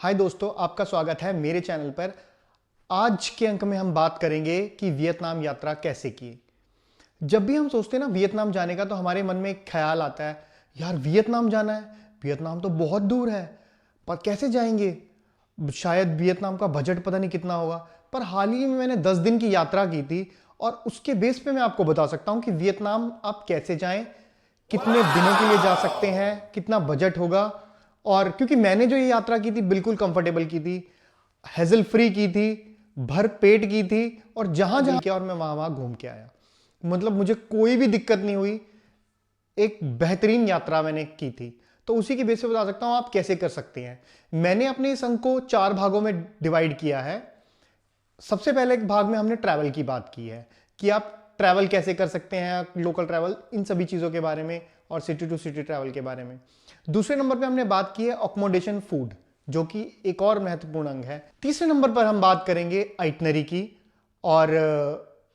हाय दोस्तों, आपका स्वागत है मेरे चैनल पर। आज के अंक में हम बात करेंगे कि वियतनाम यात्रा कैसे की। जब भी हम सोचते हैं ना वियतनाम जाने का, तो हमारे मन में एक ख्याल आता है, यार वियतनाम जाना है, वियतनाम तो बहुत दूर है, पर कैसे जाएंगे। शायद वियतनाम का बजट पता नहीं कितना होगा। पर हाल ही में मैंने 10 दिन की यात्रा की थी और उसके बेस पे मैं आपको बता सकता हूं कि वियतनाम आप कैसे जाएं, कितने दिनों के लिए जा सकते हैं, कितना बजट होगा। और क्योंकि मैंने जो ये यात्रा की थी बिल्कुल कंफर्टेबल की थी, हेजल फ्री की थी, भर पेट की थी, और जहां जहां किया और मैं वहां वहां घूम के आया। मतलब मुझे कोई भी दिक्कत नहीं हुई, एक बेहतरीन यात्रा मैंने की थी। तो उसी के बेस पे बता सकता हूं आप कैसे कर सकते हैं। मैंने अपने इस अंक को 4 भागों में डिवाइड किया है। सबसे पहले एक भाग में हमने ट्रैवल की बात की है कि आप ट्रैवल कैसे कर सकते हैं, लोकल ट्रैवल, इन सभी चीज़ों के बारे में, और सिटी टू सिटी ट्रैवल के बारे में। दूसरे नंबर पे हमने बात की है अकोमोडेशन, फूड, जो कि एक और महत्वपूर्ण अंग है। तीसरे नंबर पर हम बात करेंगे आइटनरी की, और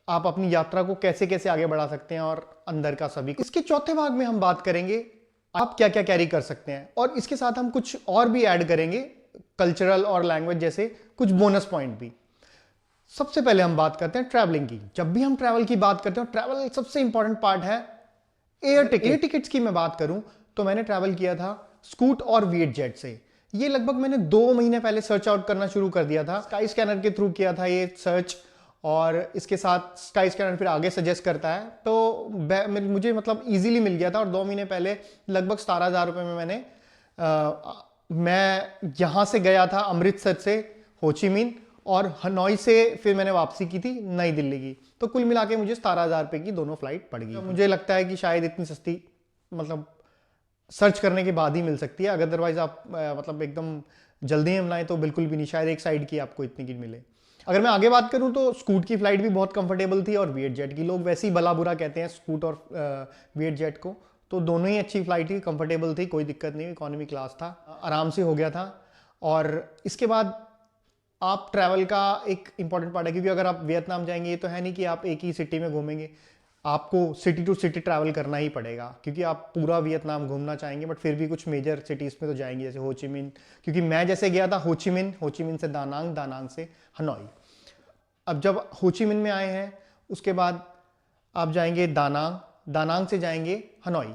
आप अपनी यात्रा को कैसे कैसे आगे बढ़ा सकते हैं और अंदर का सभी। इसके चौथे भाग में हम बात करेंगे आप क्या क्या कैरी कर सकते हैं, और इसके साथ हम कुछ और भी ऐड करेंगे, कल्चरल और लैंग्वेज जैसे कुछ बोनस पॉइंट भी। सबसे पहले हम बात करते हैं ट्रैवलिंग की। जब भी हम ट्रैवल की बात करते हैं, ट्रैवल सबसे इंपॉर्टेंट पार्ट है एयर टिकट। एयर टिकट्स की मैं बात करूं तो मैंने ट्रैवल किया था स्कूट और विएट जेट से। ये लगभग मैंने 2 महीने पहले सर्च आउट करना शुरू कर दिया था, स्काई स्कैनर के थ्रू किया था ये सर्च, और इसके साथ स्काई स्कैनर फिर आगे सजेस्ट करता है, तो मुझे मतलब इजीली मिल गया था। और 2 महीने पहले लगभग 17,000 रुपये में मैं यहां से गया था अमृतसर से होचिमिन, और हनोई से फिर मैंने वापसी की थी नई दिल्ली की। तो कुल मिला के मुझे 17,000 रुपये की दोनों फ्लाइट पड़ गई। मुझे लगता है कि शायद इतनी सस्ती मतलब सर्च करने के बाद ही मिल सकती है, अगर अदरवाइज आप मतलब एकदम जल्दी में बनाए तो बिल्कुल भी नहीं, शायद एक साइड की आपको इतनी की मिले। अगर मैं आगे बात करूं तो स्कूट की फ्लाइट भी बहुत कंफर्टेबल थी, और विएट जेट की, लोग वैसे ही भला बुरा कहते हैं स्कूट और विएट जेट को, तो दोनों ही अच्छी फ्लाइट थी, कंफर्टेबल थी, कोई दिक्कत नहीं, इकोनॉमी क्लास था, आराम से हो गया था। और इसके बाद आप ट्रैवल का एक इंपॉर्टेंट पार्ट है, क्योंकि अगर आप वियतनाम जाएंगे, ये तो है नहीं कि आप एक ही सिटी में घूमेंगे, आपको सिटी टू सिटी ट्रैवल करना ही पड़ेगा, क्योंकि आप पूरा वियतनाम घूमना चाहेंगे, बट फिर भी कुछ मेजर सिटीज़ में तो जाएंगे, जैसे होचिमिन। क्योंकि मैं जैसे गया था होचिमिन, होचिमिन से दानांग, दानांग से हनोई। अब जब होचिमिन में आए हैं, उसके बाद आप जाएंगे दानांग, दानांग से जाएंगे हनोई।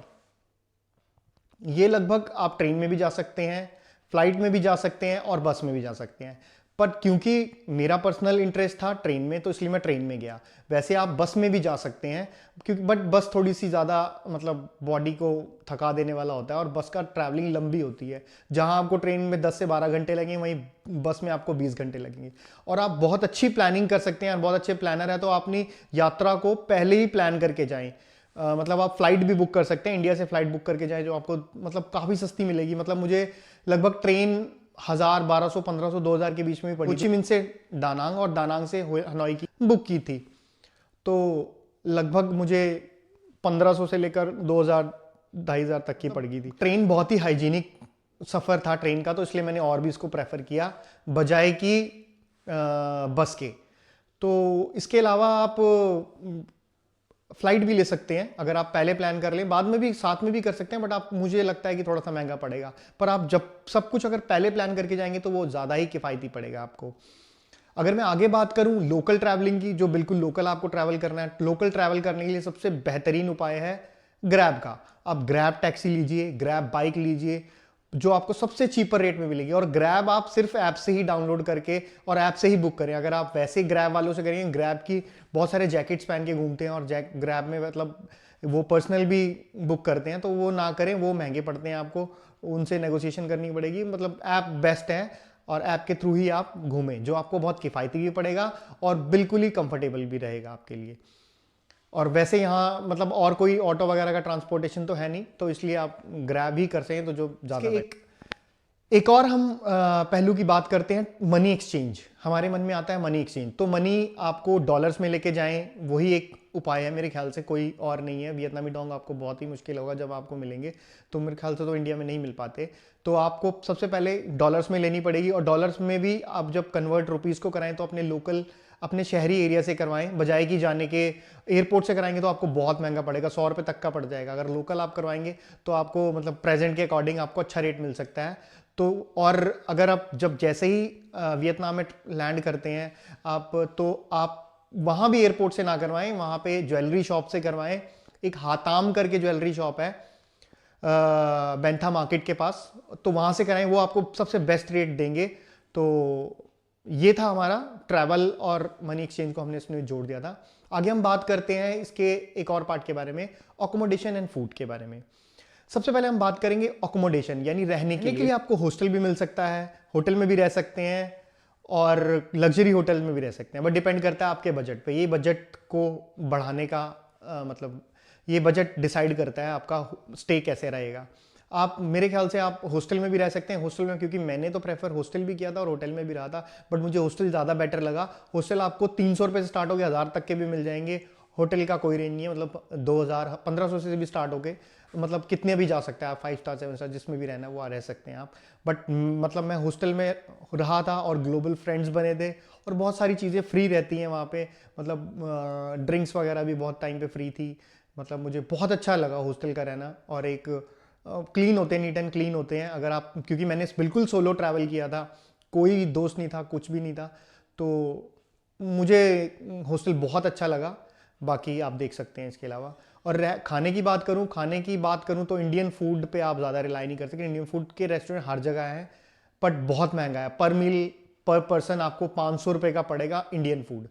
ये लगभग आप ट्रेन में भी जा सकते हैं, फ्लाइट में भी जा सकते हैं, और बस में भी जा सकते हैं। पर क्योंकि मेरा पर्सनल इंटरेस्ट था ट्रेन में, तो इसलिए मैं ट्रेन में गया। वैसे आप बस में भी जा सकते हैं, क्योंकि बट बस थोड़ी सी ज़्यादा मतलब बॉडी को थका देने वाला होता है, और बस का ट्रैवलिंग लंबी होती है। जहां आपको ट्रेन में 10 से 12 घंटे लगेंगे, वहीं बस में आपको 20 घंटे लगेंगे। और आप बहुत अच्छी प्लानिंग कर सकते हैं, और बहुत अच्छे प्लानर है तो आप अपनी यात्रा को पहले ही प्लान करके जाएं। मतलब आप फ्लाइट भी बुक कर सकते हैं, इंडिया से फ्लाइट बुक करके जाएं, जो आपको मतलब काफ़ी सस्ती मिलेगी। मतलब मुझे लगभग ट्रेन 1000, 1200, 1500, 2000 के बीच में भी पड़ी। होचिमिन से दानांग और दानांग से हनोई की बुक की थी, तो लगभग मुझे 1500 से लेकर 2000, 2500 तक की पड़ गई थी। ट्रेन बहुत ही हाइजीनिक सफ़र था ट्रेन का, तो इसलिए मैंने और भी इसको प्रेफर किया बजाय कि बस के। तो इसके अलावा आप फ्लाइट भी ले सकते हैं, अगर आप पहले प्लान कर लें, बाद में भी साथ में भी कर सकते हैं, बट आप, मुझे लगता है कि थोड़ा सा महंगा पड़ेगा। पर आप जब सब कुछ अगर पहले प्लान करके जाएंगे तो वो ज़्यादा ही किफ़ायती पड़ेगा आपको। अगर मैं आगे बात करूं लोकल ट्रैवलिंग की, जो बिल्कुल लोकल आपको ट्रैवल करना है, लोकल ट्रैवल करने के लिए सबसे बेहतरीन उपाय है ग्रैब का। आप ग्रैब टैक्सी लीजिए, ग्रैब बाइक लीजिए, जो आपको सबसे चीपर रेट में मिलेगी। और ग्रैब आप सिर्फ ऐप से ही डाउनलोड करके और ऐप से ही बुक करें। अगर आप वैसे ग्रैब वालों से करेंगे, ग्रैब की बहुत सारे जैकेट्स पहन के घूमते हैं, और ग्रैब में मतलब वो पर्सनल भी बुक करते हैं, तो वो ना करें, वो महंगे पड़ते हैं, आपको उनसे नेगोशिएशन करनी पड़ेगी। मतलब ऐप बेस्ट है, और ऐप के थ्रू ही आप घूमें, जो आपको बहुत किफ़ायती भी पड़ेगा और बिल्कुल ही कंफर्टेबल भी रहेगा आपके लिए। और वैसे यहाँ मतलब और कोई ऑटो वगैरह का ट्रांसपोर्टेशन तो है नहीं, तो इसलिए आप ग्रैब ही कर सकें तो जो ज़्यादा। एक और हम पहलू की बात करते हैं, मनी एक्सचेंज। हमारे मन में आता है मनी एक्सचेंज, तो मनी आपको डॉलर्स में लेके जाएं, वही एक उपाय है मेरे ख्याल से, कोई और नहीं है। वियतनामी डोंग आपको बहुत ही मुश्किल होगा जब आपको मिलेंगे, तो मेरे ख्याल से तो इंडिया में नहीं मिल पाते। तो आपको सबसे पहले डॉलर्स में लेनी पड़ेगी, और डॉलर्स में भी आप जब कन्वर्ट रुपीज़ को कराएं तो अपने लोकल, अपने शहरी एरिया से करवाएं, बजाय कि जाने के एयरपोर्ट से कराएंगे तो आपको बहुत महंगा पड़ेगा, 100 रुपये तक का पड़ जाएगा। अगर लोकल आप करवाएंगे तो आपको मतलब प्रेजेंट के अकॉर्डिंग आपको अच्छा रेट मिल सकता है। तो और अगर आप जब जैसे ही वियतनाम में लैंड करते हैं आप, तो आप वहाँ भी एयरपोर्ट से ना करवाएं, वहाँ पे ज्वेलरी शॉप से करवाएं। एक हाताम करके ज्वेलरी शॉप है बेंथा मार्केट के पास, तो वहाँ से कराएं, वो आपको सबसे बेस्ट रेट देंगे। तो ये था हमारा ट्रैवल और मनी एक्सचेंज को हमने इसमें जोड़ दिया था। आगे हम बात करते हैं इसके एक और पार्ट के बारे में, अकोमोडेशन एंड फूड के बारे में। सबसे पहले हम बात करेंगे अकोमोडेशन, यानी रहने के लिए आपको हॉस्टल भी मिल सकता है, होटल में भी रह सकते हैं और लग्जरी होटल में भी रह सकते हैं, बट डिपेंड करता है आपके बजट पे। ये बजट को बढ़ाने का मतलब ये बजट डिसाइड करता है आपका स्टे कैसे रहेगा। आप मेरे ख्याल से आप हॉस्टल में भी रह सकते हैं। हॉस्टल में, क्योंकि मैंने तो प्रेफर हॉस्टल भी किया था और होटल में भी रहा था, बट मुझे हॉस्टल ज़्यादा बेटर लगा। हॉस्टल आपको 300 रुपये से स्टार्ट हो गया 1000 तक के भी मिल जाएंगे। होटल का कोई रेंज नहीं है, मतलब 2000 1500 से भी स्टार्ट होके मतलब कितने भी जा सकते हैं आप, 5 स्टार 7 स्टार जिसमें भी रहना है वो रह सकते हैं आप। बट मतलब मैं हॉस्टल में रहा था और ग्लोबल फ्रेंड्स बने थे और बहुत सारी चीज़ें फ्री रहती हैं वहाँ पे, मतलब ड्रिंक्स वगैरह भी बहुत टाइम पे फ्री थी। मतलब मुझे बहुत अच्छा लगा हॉस्टल का रहना। और एक क्लीन होते हैं, नीट एंड क्लीन होते हैं। अगर आप, क्योंकि मैंने बिल्कुल सोलो ट्रैवल किया था, कोई दोस्त नहीं था, कुछ भी नहीं था, तो मुझे हॉस्टल बहुत अच्छा लगा। बाकी आप देख सकते हैं इसके अलावा। और खाने की बात करूं तो इंडियन फूड पे आप ज़्यादा रिलाई नहीं कर सकते। इंडियन फूड के रेस्टोरेंट हर जगह हैं, बट बहुत महंगा है। पर मील पर पर्सन आपको 500 रुपये का पड़ेगा इंडियन फूड,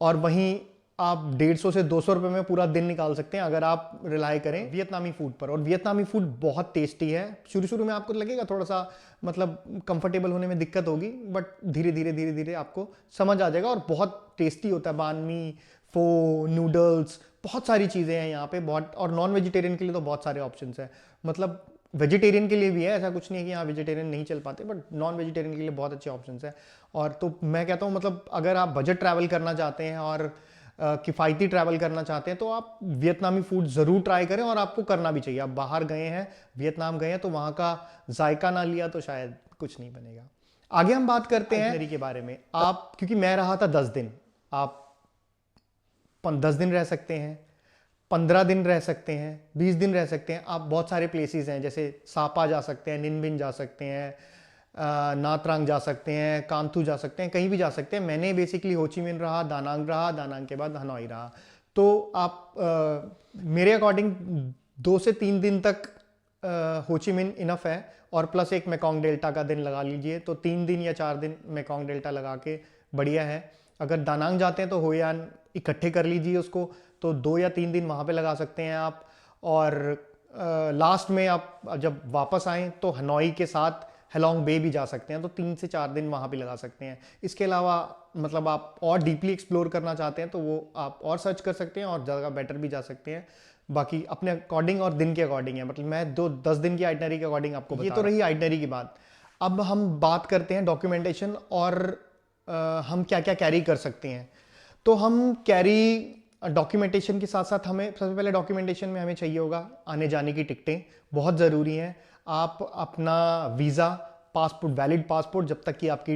और वहीं आप 150 से 200 रुपये में पूरा दिन निकाल सकते हैं अगर आप रिलाई करें वियतनामी फूड पर। और वियतनामी फूड बहुत टेस्टी है। शुरू शुरू में आपको लगेगा थोड़ा सा मतलब कंफर्टेबल होने में दिक्कत होगी, बट धीरे धीरे आपको समझ आ जाएगा। और बहुत टेस्टी होता है। बान मी, फो, नूडल्स, बहुत सारी चीज़ें हैं यहाँ पे बहुत। और नॉन वेजिटेरियन के लिए तो बहुत सारे ऑप्शंस हैं, मतलब वेजिटेरियन के लिए भी है, ऐसा कुछ नहीं है कि यहाँ वेजिटेरियन नहीं चल पाते, बट नॉन वेजिटेरियन के लिए बहुत अच्छे ऑप्शंस हैं। और तो मैं कहता हूँ मतलब अगर आप बजट ट्रैवल करना चाहते हैं और किफ़ायती ट्रैवल करना चाहते हैं तो आप वियतनामी फूड ज़रूर ट्राई करें, और आपको करना भी चाहिए। आप बाहर गए हैं, वियतनाम गए हैं, तो वहाँ का जायका ना लिया तो शायद कुछ नहीं बनेगा। आगे हम बात करते हैं आइटनरी के बारे में। आप, क्योंकि मैं रहा था 10 दिन, आप 10 दिन रह सकते हैं, 15 दिन रह सकते हैं, 20 दिन रह सकते हैं। आप बहुत सारे प्लेसेस हैं, जैसे सापा जा सकते हैं, निनबिन जा सकते हैं, नात्रांग जा सकते हैं, कांथू जा सकते हैं, कहीं भी जा सकते हैं। मैंने बेसिकली होचिमिन रहा, दानांग रहा, दानांग के बाद हनोई रहा। तो आप मेरे अकॉर्डिंग 2 से 3 दिन तक होचिमिन इनफ है, और प्लस एक मेकोंग डेल्टा का दिन लगा लीजिए, तो 3 दिन या 4 दिन मेकोंग डेल्टा लगा के बढ़िया है। अगर दानांग जाते हैं तो होयान इकट्ठे कर लीजिए उसको, तो 2 या 3 दिन वहाँ पे लगा सकते हैं आप। और लास्ट में आप जब वापस आएँ तो हनोई के साथ हेलोंग बे भी जा सकते हैं, तो 3 से 4 दिन वहाँ भी लगा सकते हैं। इसके अलावा मतलब आप और डीपली एक्सप्लोर करना चाहते हैं तो वो आप और सर्च कर सकते हैं और ज़्यादा बेटर भी जा सकते हैं। बाकी अपने अकॉर्डिंग और दिन के अकॉर्डिंग है, मतलब मैं 10 दिन की आइटनरी के अकॉर्डिंग आपको ये तो रही आइटनरी की बात। अब हम बात करते हैं डॉक्यूमेंटेशन और हम क्या क्या कैरी कर सकते हैं। तो हम कैरी डॉक्यूमेंटेशन के साथ साथ हमें सबसे पहले डॉक्यूमेंटेशन में हमें चाहिए होगा आने जाने की टिकटें, बहुत ज़रूरी हैं। आप अपना वीज़ा, पासपोर्ट, वैलिड पासपोर्ट, जब तक कि आपकी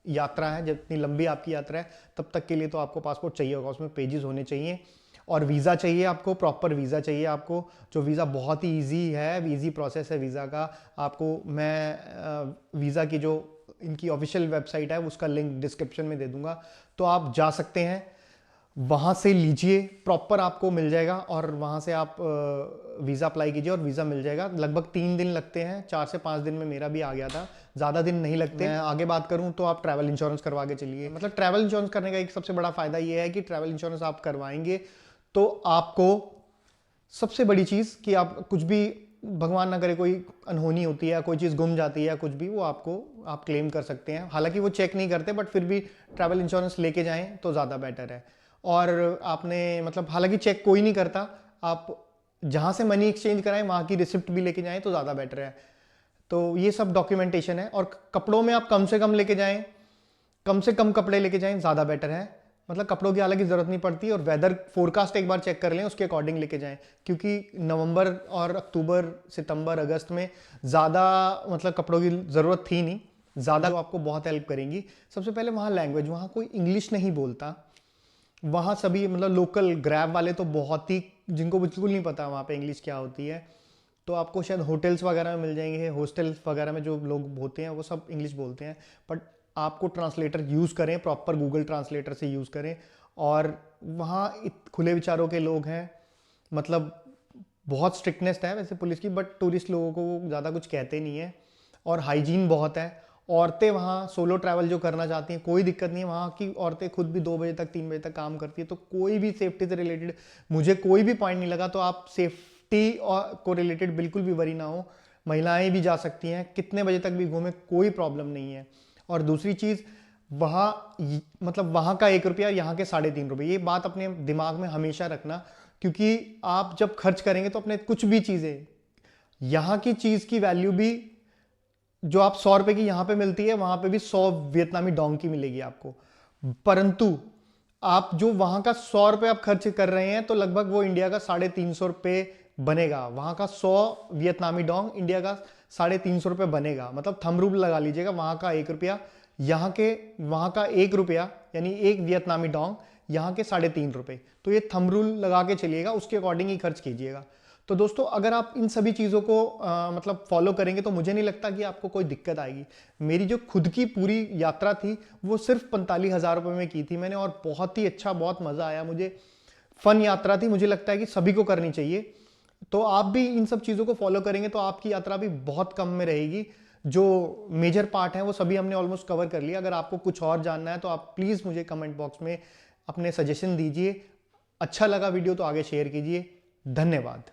यात्रा है, जितनी लंबी आपकी यात्रा है तब तक के लिए तो आपको पासपोर्ट चाहिए होगा, उसमें पेजेस होने चाहिए। और वीज़ा चाहिए आपको, प्रॉपर वीज़ा चाहिए आपको, जो वीज़ा बहुत ही ईजी है, ईजी प्रोसेस है वीज़ा का। आपको मैं वीज़ा की जो इनकी ऑफिशियल वेबसाइट है उसका लिंक डिस्क्रिप्शन में दे दूंगा, तो आप जा सकते हैं, वहाँ से लीजिए, प्रॉपर आपको मिल जाएगा। और वहाँ से आप वीज़ा अप्लाई कीजिए और वीज़ा मिल जाएगा। लगभग 3 दिन लगते हैं, 4 से 5 दिन में मेरा भी आ गया था, ज़्यादा दिन नहीं लगते हैं। आगे बात करूँ तो आप ट्रैवल इंश्योरेंस करवा के चलिए। मतलब ट्रैवल इंश्योरेंस करने का एक सबसे बड़ा फ़ायदा ये है कि ट्रैवल इंश्योरेंस आप करवाएंगे तो आपको सबसे बड़ी चीज़ कि आप कुछ भी, भगवान ना करे, कोई अनहोनी होती है, कोई चीज़ गुम जाती है, कुछ भी, वो आपको आप क्लेम कर सकते हैं। हालांकि वो चेक नहीं करते, बट फिर भी ट्रैवल इंश्योरेंस लेके जाएं तो ज़्यादा बेटर है। और आपने मतलब हालांकि चेक कोई नहीं करता, आप जहाँ से मनी एक्सचेंज कराएं वहाँ की रिसिप्ट भी लेके जाएं तो ज़्यादा बेटर है। तो ये सब डॉक्यूमेंटेशन है। और कपड़ों में आप कम से कम लेके जाएं, कम से कम कपड़े लेके जाएं, ज़्यादा बेटर है। मतलब कपड़ों की हालांकि ज़रूरत नहीं पड़ती। और वेदर फोरकास्ट एक बार चेक कर लें, उसके अकॉर्डिंग लेके जाएं, क्योंकि नवंबर और अक्टूबर, सितंबर, अगस्त में ज़्यादा मतलब कपड़ों की ज़रूरत थी नहीं ज़्यादा, जो आपको बहुत हेल्प करेंगी। सबसे पहले वहाँ लैंग्वेज, वहाँ कोई इंग्लिश नहीं बोलता, वहाँ सभी मतलब लोकल ग्रैब वाले तो बहुत ही, जिनको बिल्कुल नहीं पता वहाँ पे इंग्लिश क्या होती है। तो आपको शायद होटल्स वगैरह में मिल जाएंगे, हॉस्टल्स वगैरह में जो लोग होते हैं वो सब इंग्लिश बोलते हैं, बट आपको ट्रांसलेटर यूज़ करें, प्रॉपर गूगल ट्रांसलेटर से यूज़ करें। और वहाँ खुले विचारों के लोग हैं, मतलब बहुत स्ट्रिक्टनेस है वैसे पुलिस की, बट टूरिस्ट लोगों को वो ज़्यादा कुछ कहते नहीं है। और हाइजीन बहुत है। औरतें वहाँ सोलो ट्रैवल जो करना चाहती हैं कोई दिक्कत नहीं है, वहाँ की औरतें खुद भी 2 बजे तक 3 बजे तक काम करती है, तो कोई भी सेफ्टी से रिलेटेड मुझे कोई भी पॉइंट नहीं लगा। तो आप सेफ्टी को रिलेटेड बिल्कुल भी वरी ना हो, महिलाएं भी जा सकती हैं, कितने बजे तक भी घूमें, कोई प्रॉब्लम नहीं है। और दूसरी चीज़, वहाँ मतलब वहाँ का 1 रुपया, यहाँ के 3.5 रुपये, ये बात अपने दिमाग में हमेशा रखना, क्योंकि आप जब खर्च करेंगे तो अपने कुछ भी चीज़ें, यहाँ की चीज़ की वैल्यू भी जो आप 100 रुपए की यहाँ पे मिलती है, वहाँ पे भी 100 वियतनामी डोंग की मिलेगी आपको। परंतु आप जो वहाँ का 100 रुपए आप खर्च कर रहे हैं, तो लगभग वो इंडिया का 350 रुपए बनेगा। वहाँ का 100 वियतनामी डोंग इंडिया का 350 रुपए बनेगा। मतलब थंब रूल लगा लीजिएगा, वहाँ का 1 रुपया, वहाँ का 1 रुपया यानी 1 वियतनामी डोंग, यहाँ के 3.5 रुपए। तो ये थंब रूल लगा के चलिएगा, उसके अकॉर्डिंग ही खर्च कीजिएगा। तो दोस्तों, अगर आप इन सभी चीज़ों को मतलब फॉलो करेंगे तो मुझे नहीं लगता कि आपको कोई दिक्कत आएगी। मेरी जो खुद की पूरी यात्रा थी वो सिर्फ 45,000 रुपये में की थी मैंने, और बहुत ही अच्छा, बहुत मज़ा आया मुझे। फन यात्रा थी, मुझे लगता है कि सभी को करनी चाहिए। तो आप भी इन सब चीज़ों को फॉलो करेंगे तो आपकी यात्रा भी बहुत कम में रहेगी। जो मेजर पार्ट है वो सभी हमने ऑलमोस्ट कवर कर लिया। अगर आपको कुछ और जानना है तो आप प्लीज़ मुझे कमेंट बॉक्स में अपने सजेशन दीजिए। अच्छा लगा वीडियो तो आगे शेयर कीजिए। धन्यवाद।